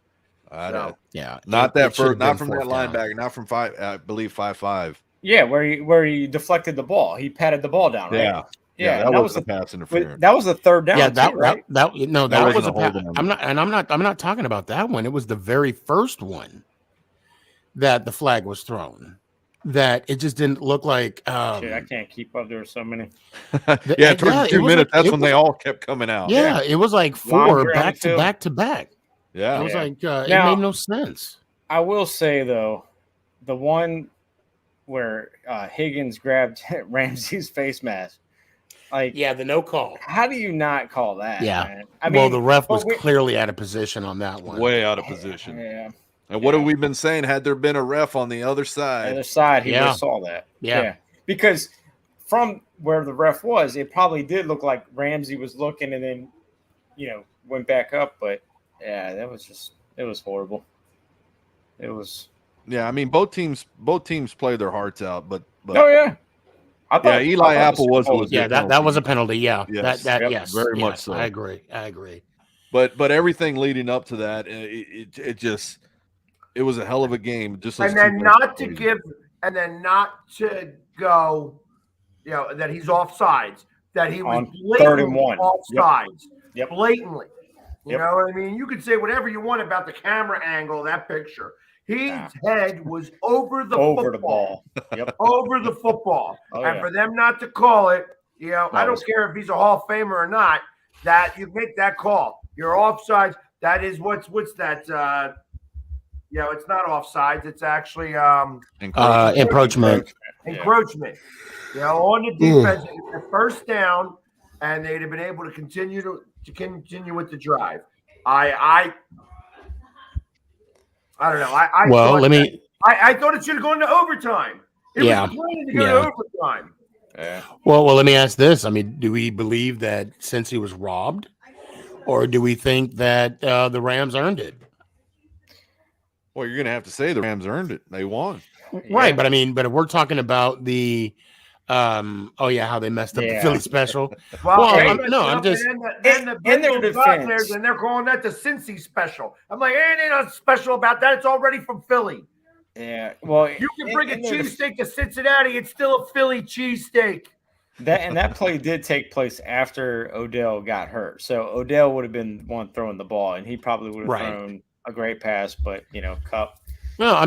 Yeah, Not it should have not been from that fourth down. linebacker, not from 5. I believe 5.5. Yeah, where he deflected the ball. He patted the ball down, right? Yeah, that was the pass interference. That was the third down. Yeah, too, right? that wasn't was a a holding. I'm not talking about that one. It was the very first one that the flag was thrown. That it just didn't look like. Shit, I can't keep up. There were so many. Yeah, towards 2 minutes, that's when they all kept coming out. Yeah, it was like Lines 4 around back the to field. back to back. Yeah. It was like it Now- made no sense. I will say though, the one where Higgins grabbed Ramsey's face mask, like, Yeah, the no call. how do you not call that? Yeah. man? I Well, mean, the ref was but we- clearly out of position on that one. Way out of position. Yeah, And what have we been saying? Had there been a ref on the other the side? other side, he Yeah. would have saw that. Yeah. Because from where the ref was, it probably did look like Ramsey was looking and then, went back up. But yeah, it was horrible. It was. Yeah, I mean both teams played their hearts out, but Oh yeah. Eli Apple was a Yeah, that was a penalty. Yeah, Yes. yes, very much yes, so. I agree. But everything leading up to that, it was a hell of a game. Just those And then two not plays. not to go, that he's offsides, that he was On blatantly 31. offsides, Yep. blatantly. You Yep. know what I mean? You could say whatever you want about the camera angle of that picture. His head was over the ball. Yep. over the football. Oh, And yeah. for them not to call it, I don't was- care if he's a Hall of Famer or not, that you make that call. You're offsides. That is what's that? It's not offsides. It's actually Encroachment. encroachment. On the defense, it's a first down, and they'd have been able to continue with the drive. I don't know. I thought it should have gone to overtime. It was planning to go to overtime. Yeah. Well, let me ask this. I mean, do we believe that since he was robbed, or do we think that the Rams earned it? Well, you're gonna have to say the Rams earned it. They won. Right, but I mean, if we're talking about the how they messed up the Philly special. I'm just then the in their Bengals got defense. theirs, and they're calling that the Cincy special. I'm like, ain't nothing special about that. It's already from Philly. Yeah. Well, You can bring a cheesesteak to Cincinnati. It's still a Philly cheesesteak. That play did take place after Odell got hurt. So Odell would have been the one throwing the ball, and he probably would have thrown a great pass. But Kupp. No, I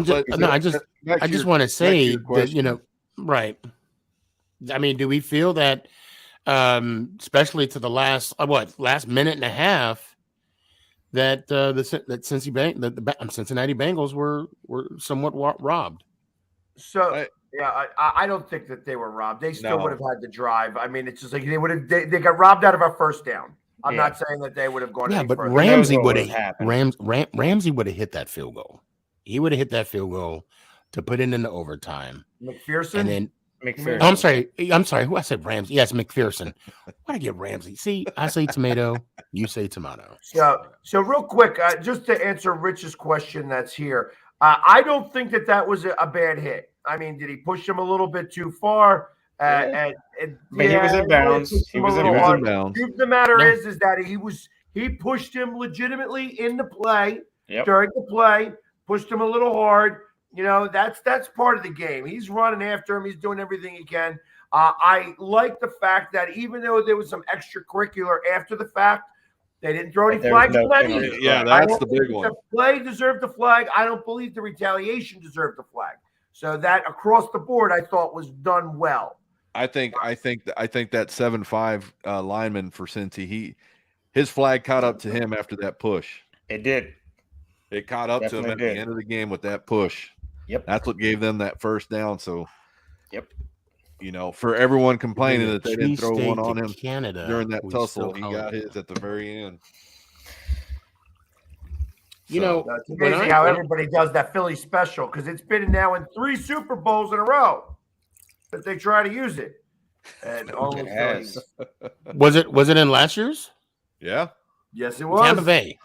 just want to say back to your that right. I mean, do we feel that, especially to the last minute and a half, that the Cincinnati Bengals were somewhat robbed? So I don't think that they were robbed. They still would have had the drive. I mean, it's just like they got robbed out of a first down. I'm not saying that they would have gone. Yeah, any but further. Ramsey would have Ramsey would have hit that field goal. He would have hit that field goal to put it into overtime. McPherson. And then McPherson. Oh, I'm sorry. Who I said Ramsey? Yes, McPherson. Why did I get Ramsey? See, I say tomato, you say tomato. So real quick, just to answer Rich's question that's here, I don't think that was a bad hit. I mean, did he push him a little bit too far? But he was in bounds. He was in bounds. The matter is that he pushed him legitimately in the play during the play, pushed him a little hard. That's part of the game. He's running after him. He's doing everything he can. I like the fact that even though there was some extracurricular after the fact, they didn't throw any flags for that either. Yeah, that's the big one. The play deserved the flag. I don't believe the retaliation deserved the flag. So that across the board, I thought was done well. I think that 7'5" lineman for Cincy, his flag caught up to him after that push. It did. It caught up to him at the end of the game with that push. Yep. That's what gave them that first down. So, for everyone complaining that they didn't throw one on him during that tussle, he got his at the very end. It's amazing how everybody does that Philly special because it's been now in 3 Super Bowls in a row that they try to use it. And only Was it in last year's? Yeah. Yes, it was. Tampa Bay.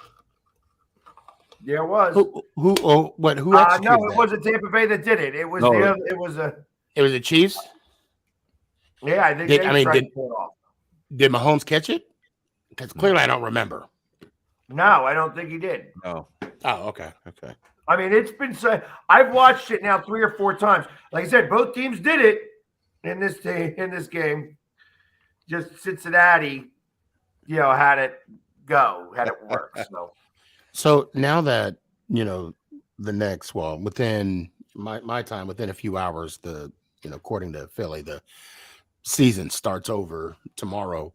Yeah, it was. Who executed no, it that? wasn't Tampa Bay that did it. It was it was the Chiefs. Yeah, I think they tried to pull it off. Did Mahomes catch it? Because clearly I don't remember. No, I don't think he did. No. Oh, okay. Okay. I mean, it's been so. I've watched it now 3 or 4 times. Like I said, both teams did it in this game. Just Cincinnati, had it work. So now that the next, within my time, within a few hours, according to Philly, the season starts over tomorrow.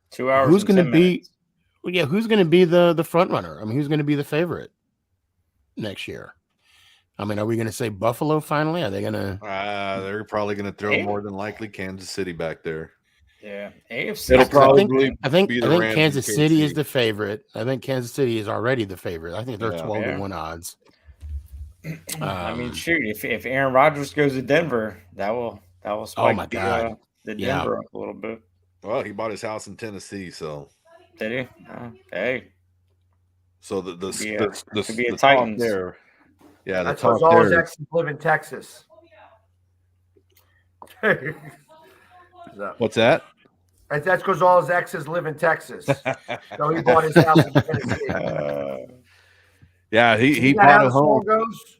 2 hours. Who's going to be? Minutes. Well, yeah, who's going to be the front runner? I mean, who's going to be the favorite next year? I mean, are we going to say Buffalo finally? Are they going to? They're probably going to throw more than likely Kansas City back there. Yeah, AFC. It'll probably. I think Rams Kansas and City KC. is the favorite. I think Kansas City is already the favorite. I think they're 12-1 odds. I mean, shoot, if Aaron Rodgers goes to Denver, that will spike the Denver up a little bit. Well, he bought his house in Tennessee, so did he? Hey. So the could be a Titans there. Yeah, that's because all his exes live in Texas. What's that? That's because all his exes live in Texas. So he bought his house in Tennessee. Yeah, he bought a home. Goes?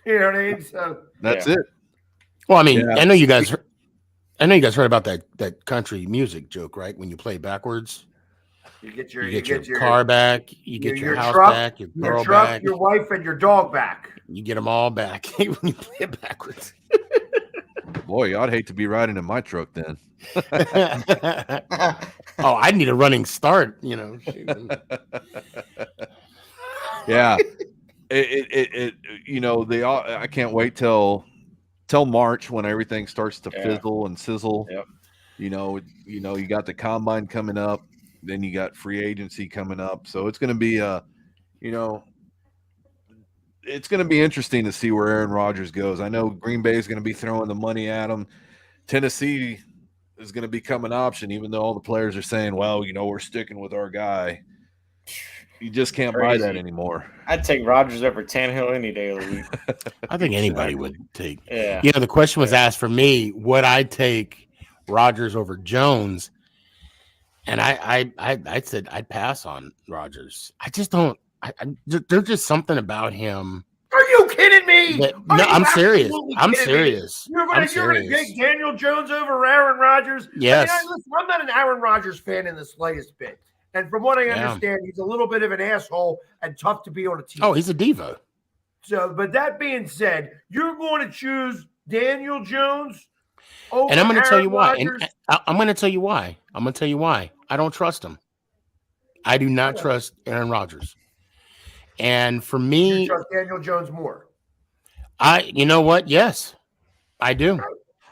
You know what I mean? So that's it. Well, I mean, I know you guys heard about that country music joke, right? When you play backwards, you get your car back, you get your house truck, back, your girl truck, back, your wife, and your dog back. You get them all back when you play it backwards. Boy, I'd hate to be riding in my truck then. Oh, I need a running start, Yeah, they all. I can't wait till March when everything starts to fizzle and sizzle. Yep. You got the combine coming up, then you got free agency coming up, so it's going to be it's going to be interesting to see where Aaron Rodgers goes. I know Green Bay is going to be throwing the money at him. Tennessee is going to become an option, even though all the players are saying, well, we're sticking with our guy. You just can't buy that anymore. I'd take Rodgers over Tannehill any day of the week. I think anybody would take. Yeah. The question was asked for me, would I take Rodgers over Jones? And I said I'd pass on Rodgers. I just don't. There's just something about him. Are you kidding me? No, I'm serious. I'm serious. You're going to take Daniel Jones over Aaron Rodgers? Yes. I'm not an Aaron Rodgers fan in the slightest bit. And from what I understand, he's a little bit of an asshole and tough to be on a team. Oh, he's a diva. So, but that being said, you're going to choose Daniel Jones over and I'm going to tell you why. Rodgers? And I'm going to tell you why. I'm going to tell you why. I don't trust him. I do not trust Aaron Rodgers. And for me, you trust Daniel Jones more. You know what? Yes, I do.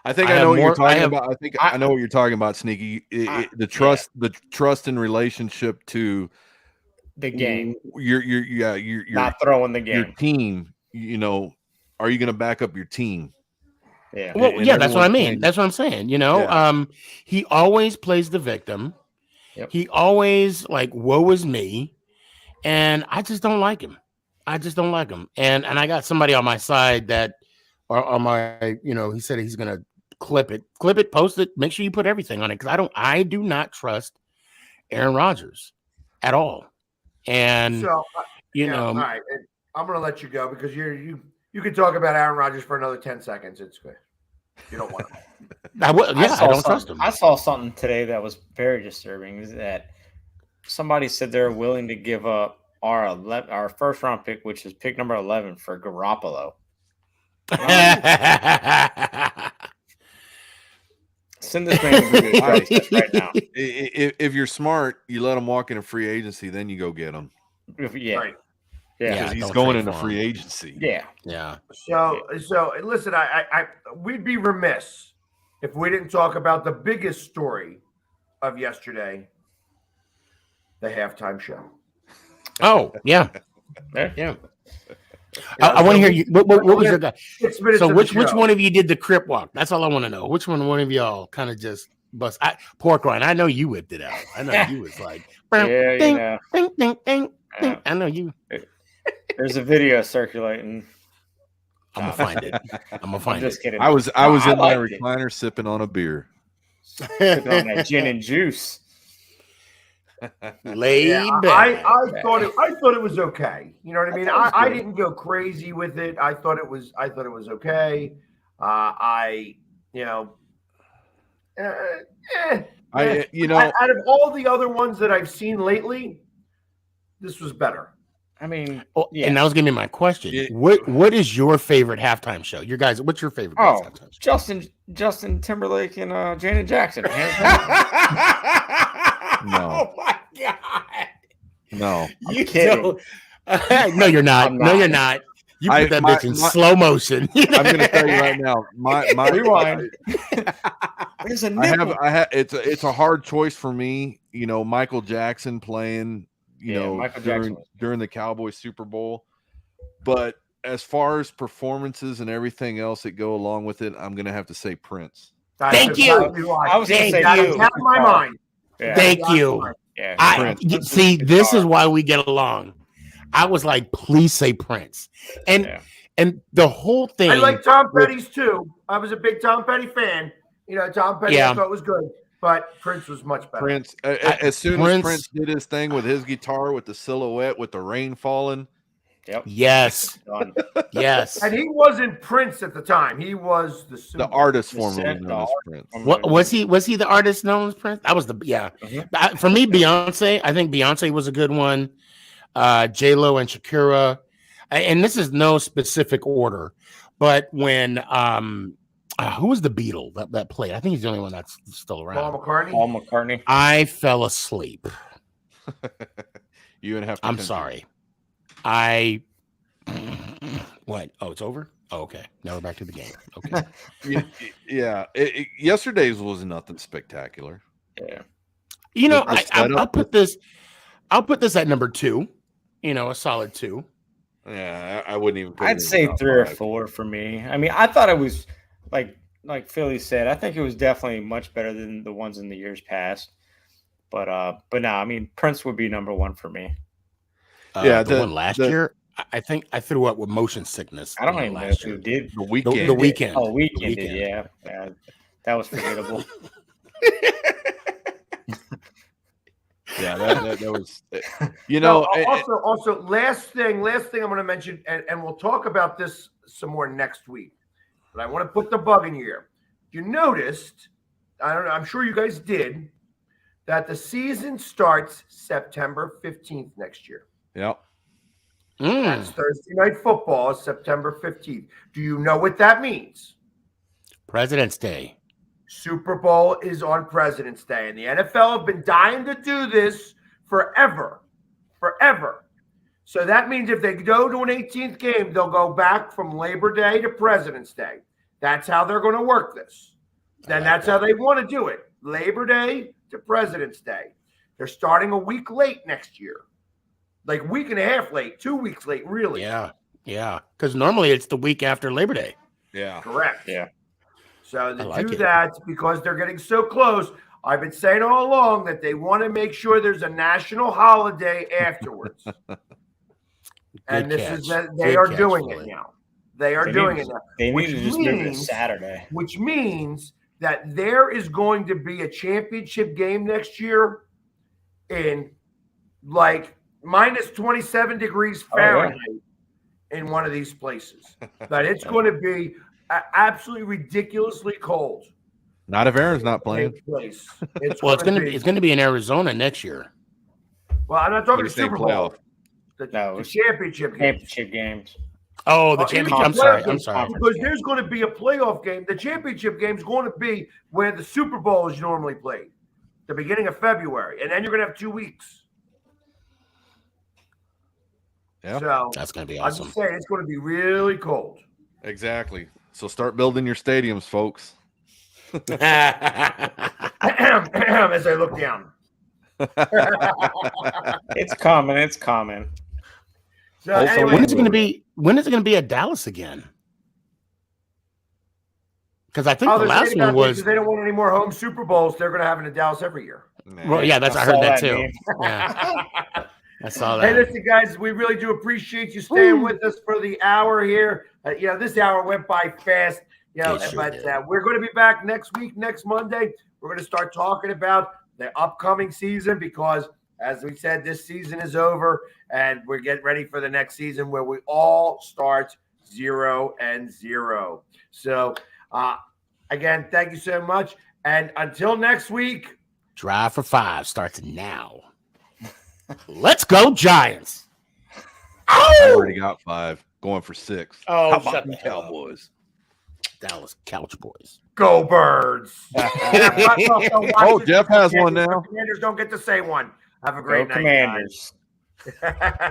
I think I know what you're talking about. I know what you're talking about, Sneaky. The trust and relationship to the game. You're not throwing the game. Your team. Are you going to back up your team? Yeah. Well, that's what I mean. That's what I'm saying. He always plays the victim. Yep. He always woe is me. And I just don't like him. And I got somebody on my side that, or on my, he said he's going to clip it, post it, make sure you put everything on it. Cause I do not trust Aaron Rodgers at all. And, so, all right, I'm going to let you go because you can talk about Aaron Rodgers for another 10 seconds. It's good. You don't want to. I don't trust him. I saw something today that was very disturbing. Is that somebody said they're willing to give up our first round pick, which is pick number 11 for Garoppolo. Send this man to the right now. If you're smart, you let him walk into free agency, then you go get him. Yeah. Right. Yeah, because he's going into free agency. Yeah. So listen, I we'd be remiss if we didn't talk about the biggest story of yesterday, the halftime show. Oh, yeah. I want to hear you. What was your guy? So which one of you did the crip walk? That's all I want to know. Which one of y'all kind of just bust? Pork rind. I know you whipped it out. I know you was like, ding, ding, ding, ding, ding. I know you. There's a video circulating. I'm gonna find it. I'm just kidding. I was in my recliner sipping on a beer. Sipping on that gin and juice. Laid back. I thought it was okay. You know what I mean? I didn't go crazy with it. I thought it was okay. Out of all the other ones that I've seen lately, this was better. I mean, and that was gonna be my question. What is your favorite halftime show? Your guys, what's your favorite halftime show? Justin Timberlake and Janet Jackson. No. Oh my god. No. I'm kidding. No, you're not. No, you're not. You put that bitch in slow motion. I'm gonna tell you right now. My rewind. There's a nipple. It's a hard choice for me. You know, Michael Jackson playing. During the Cowboys Super Bowl, but as far as performances and everything else that go along with it, I'm gonna have to say Prince. Thank you. I was gonna say that is out of my mind. Yeah. Thank you. Yeah, see, this is why we get along. I was like, please say Prince, and the whole thing. I like Tom Petty's too. I was a big Tom Petty fan. You know, Tom Petty I thought was good. But Prince was much better. Prince, as soon as Prince did his thing with his guitar, with the silhouette, with the rain falling. Yep. Yes. Yes. And he wasn't Prince at the time. He was the artist formerly known as Prince. What was he? Was he the artist known as Prince? That was the For me, Beyonce. I think Beyonce was a good one. J-Lo and Shakira, and this is no specific order, but when who was the Beatle that played? I think he's the only one that's still around. Paul McCartney. I fell asleep. You would have to. I'm sorry. What? Oh, it's over? Oh, okay. Now we're back to the game. Okay. Yesterday's was nothing spectacular. Yeah. You know, I'll put this at number 2. You know, a solid 2. Yeah, I wouldn't even. I'd say 3 or 4 for me. I mean, I thought it was like Philly said. I think it was definitely much better than the ones in the years past. But no, I mean, Prince would be number 1 for me. The one last year, I think I threw up with motion sickness. I don't even know who did. The Weeknd. The Weeknd. Oh, Weeknd did, yeah. That was forgettable. Yeah, that was. You know. Also, last thing I'm going to mention, and we'll talk about this some more next week. But I want to put the bug in your ear. You noticed, I don't know, I'm sure you guys did, that the season starts September 15th next year. Yep. That's Thursday Night Football, September 15th. Do you know what that means? President's Day. Super Bowl is on President's Day, and the NFL have been dying to do this forever. So that means if they go to an 18th game, they'll go back from Labor Day to President's Day. That's how they're going to work this. Then that's how they want to do it. Labor Day to President's Day. They're starting a week late next year. Like week and a half late, 2 weeks late, really. Yeah. Because normally it's the week after Labor Day. Yeah. Correct. Yeah. So to do that, because they're getting so close, I've been saying all along that they want to make sure there's a national holiday afterwards. And they are doing it now. They are doing it now. They need to just move it to Saturday. Which means that there is going to be a championship game next year in like minus 27 degrees Fahrenheit in one of these places. That it's going to be absolutely ridiculously cold. Not if Aaron's not playing. It's going to be in Arizona next year. Well, I'm not talking Super Bowl. The championship games. Oh, the championship. I'm sorry. Because there's going to be a playoff game. The championship game is going to be where the Super Bowl is normally played, the beginning of February, and then you're going to have 2 weeks. Yeah, so that's going to be awesome. I'm just saying it's going to be really cold. Exactly. So start building your stadiums, folks. As I look down. It's common. So anyway, when is it going to be at Dallas again? Because I think the last one was they don't want any more home Super Bowls. They're going to have it in Dallas every year. Well, yeah, I heard that too. Yeah. I saw that. Hey, listen, guys, we really do appreciate you staying with us for the hour here. This hour went by fast. But we're going to be back next week, next Monday. We're going to start talking about the upcoming season because, as we said, this season is over, and we're getting ready for the next season where we all start 0-0. So, again, thank you so much. And until next week, Drive for 5 starts now. Let's go, Giants. I already got 5, going for 6. Oh, How shut about the the hell up. Cowboys? Dallas Couch Boys. go Birds. Oh, Jeff has one now. Commanders don't get to say one. Have a great Go night, Commanders. guys.